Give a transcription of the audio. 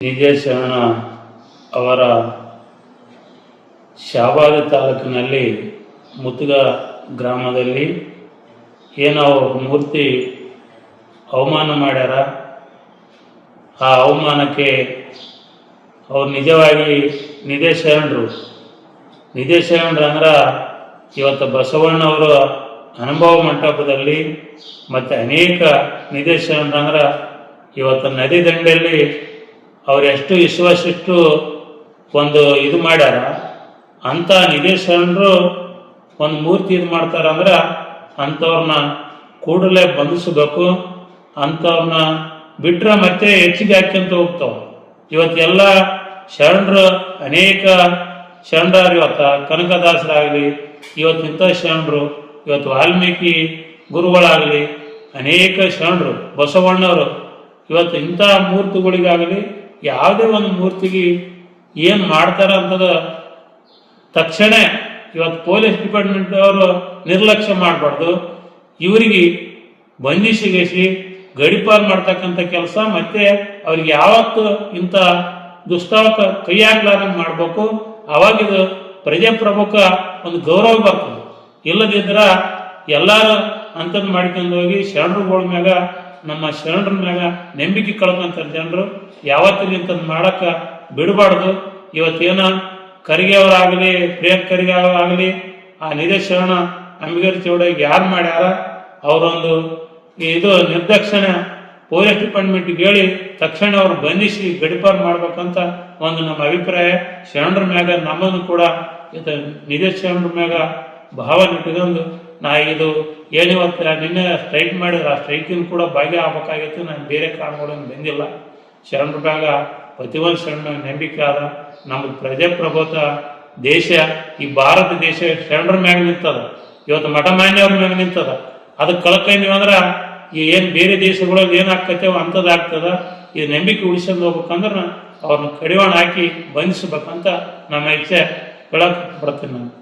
ನಿಜೇಶಣ್ಣ ಅವರ ಶಾಬಾದ ತಾಲೂಕಿನಲ್ಲಿ ಮುತ್ಗ ಗ್ರಾಮದಲ್ಲಿ ಏನೋ ಮೂರ್ತಿ ಅವಮಾನ ಮಾಡ್ಯಾರ. ಆ ಅವಮಾನಕ್ಕೆ ಅವ್ರು ನಿಜವಾಗಿ ನಿಜೇಶಣ್ಣರು ಅಂದ್ರೆ ಇವತ್ತು ಬಸವಣ್ಣವರ ಅನುಭವ ಮಂಟಪದಲ್ಲಿ ಮತ್ತು ಅನೇಕ ನಿಜೇಶಣ್ಣರಂದ್ರೆ ಇವತ್ತು ನದಿ ದಂಡೆಯಲ್ಲಿ ಅವ್ರು ಎಷ್ಟು ವಿಶ್ವಾಸಿಟ್ಟು ಒಂದು ಇದು ಮಾಡ್ಯಾರ. ಅಂಥ ನಿಜೇಶಣ್ಣರು ಒಂದು ಮೂರ್ತಿ ಇದು ಮಾಡ್ತಾರಂದ್ರೆ ಅಂಥವ್ರನ್ನ ಕೂಡಲೇ ಬಂಧಿಸಬೇಕು. ಅಂಥವ್ರನ್ನ ಬಿಟ್ಟರೆ ಮತ್ತೆ ಹೆಚ್ಚಿಗೆ ಹಾಕ್ಯಂತ ಹೋಗ್ತಾವ. ಇವತ್ತೆಲ್ಲ ಶರಣರು ಅನೇಕ ಶರಣರು ಇವತ್ತು ಕನಕದಾಸರಾಗಲಿ, ಇವತ್ತಿಂಥ ಶರಣರು, ಇವತ್ತು ವಾಲ್ಮೀಕಿ ಗುರುಗಳಾಗಲಿ, ಅನೇಕ ಶರಣರು ಬಸವಣ್ಣವರು ಇವತ್ತು ಇಂಥ ಮೂರ್ತಿಗಳಿಗಾಗಲಿ ಯಾವುದೇ ಒಂದು ಮೂರ್ತಿಗೆ ಏನು ಮಾಡ್ತಾರ ಅಂತದ ತಕ್ಷಣ ಇವತ್ತು ಪೊಲೀಸ್ ಡಿಪಾರ್ಟ್ಮೆಂಟ್ ಅವರು ನಿರ್ಲಕ್ಷ್ಯ ಮಾಡಬಾರ್ದು. ಇವರಿಗೆ ಬಂಧಿಸಿಗೆಸಿ ಗಡಿಪಾರು ಮಾಡ್ತಕ್ಕಂಥ ಕೆಲಸ, ಮತ್ತೆ ಅವ್ರಿಗೆ ಯಾವತ್ತು ಇಂಥ ದುಸ್ತವಕ್ಕೆ ಕೈ ಹಾಕ್ಲಾರಂಗೆ ಮಾಡಬೇಕು. ಅವಾಗಿದು ಪ್ರಜಾಪ್ರಭುತ್ವ ಒಂದು ಗೌರವ ಬರ್ತದೆ. ಇಲ್ಲದಿದ್ರ ಎಲ್ಲರೂ ಅಂಥದ್ದು ಮಾಡ್ಕೊಂಡು ಹೋಗಿ ಶರಣರುಗಳ ಮ್ಯಾಗ, ನಮ್ಮ ಶರಣರ ಮ್ಯಾಗ ನಂಬಿಕೆ ಕಳ್ಕೊಂತ ಜನರು ಯಾವತ್ತಿಗೆ ಇಂಥದ್ದು ಮಾಡಕ್ಕೆ ಬಿಡಬಾರ್ದು. ಇವತ್ತೇನ ಖರ್ಗೆ ಅವರಾಗಲಿ, ಪ್ರಿಯಾಂಕ್ ಖರ್ಗೆ ಅವರಾಗಲಿ, ಆ ನಿಜೇಶಣ್ಣ ಅಂಬಿಗರ ಚೌಡಗೆ ಯಾರು ಮಾಡ್ಯಾರ ಅವರೊಂದು ಇದು ನಿರ್ದಾಕ್ಷಿಣ್ಯ ಪೊಲೀಸ್ ಡಿಪಾರ್ಟ್ಮೆಂಟ್ಗೆ ಹೇಳಿ ತಕ್ಷಣ ಅವ್ರು ಬಂಧಿಸಿ ಗಡಿಪಾರು ಮಾಡ್ಬೇಕಂತ ಒಂದು ನಮ್ಮ ಅಭಿಪ್ರಾಯ. ಶರಣರ ಮ್ಯಾಗ ನಮ್ಮನ್ನು ಕೂಡ ಇದು ನಿಜೇಶಣ್ಣರ ಮ್ಯಾಗ ಭಾವನೆ ಇಟ್ಕೊಂಡು ನಾ ಇದು ಏನಿವತ್ತು ನಿನ್ನೆ ಸ್ಟ್ರೈಕ್ ಮಾಡಿದ್ರೆ ಆ ಸ್ಟ್ರೈಕಿನ ಕೂಡ ಭಾಗಿಯಾಗಬೇಕಾಗಿತ್ತು. ನಾನು ಬೇರೆ ಕಾರಣಗಳನ್ನು ಬಂದಿಲ್ಲ. ಶರಣರ ಮ್ಯಾಗ ಪ್ರತಿಯೊಂದು ಶರಣ ನಂಬಿಕೆ ಆದ. ನಮ್ಮದು ಪ್ರಜಾಪ್ರಭುತ್ವ ದೇಶ, ಈ ಭಾರತ ದೇಶ ಶರಣರ ಮ್ಯಾಗ ನಿಂತದ. ಇವತ್ತು ಮಠಮಾನ್ಯವ್ರ ಮ್ಯಾಗ ನಿಂತದ. ಅದಕ್ಕೆ ಕಳ್ಕೊಂಡ್ವಿ ಅಂದ್ರೆ ಏನು ಬೇರೆ ದೇಶಗಳಲ್ಲಿ ಏನಾಗ್ತೈತೆ ಅಂಥದ್ದಾಗ್ತದ. ಈ ನಂಬಿಕೆ ಉಳಿಸ್ಕೊಂಡು ಹೋಗ್ಬೇಕಂದ್ರೆ ಅವ್ರನ್ನ ಕಡಿವಾಣ ಹಾಕಿ ಬಂಧಿಸ್ಬೇಕಂತ ನಮ್ಮ ಇಚ್ಛೆ ಹೇಳಕ್ ಬರ್ತೀನಿ ನಾನು.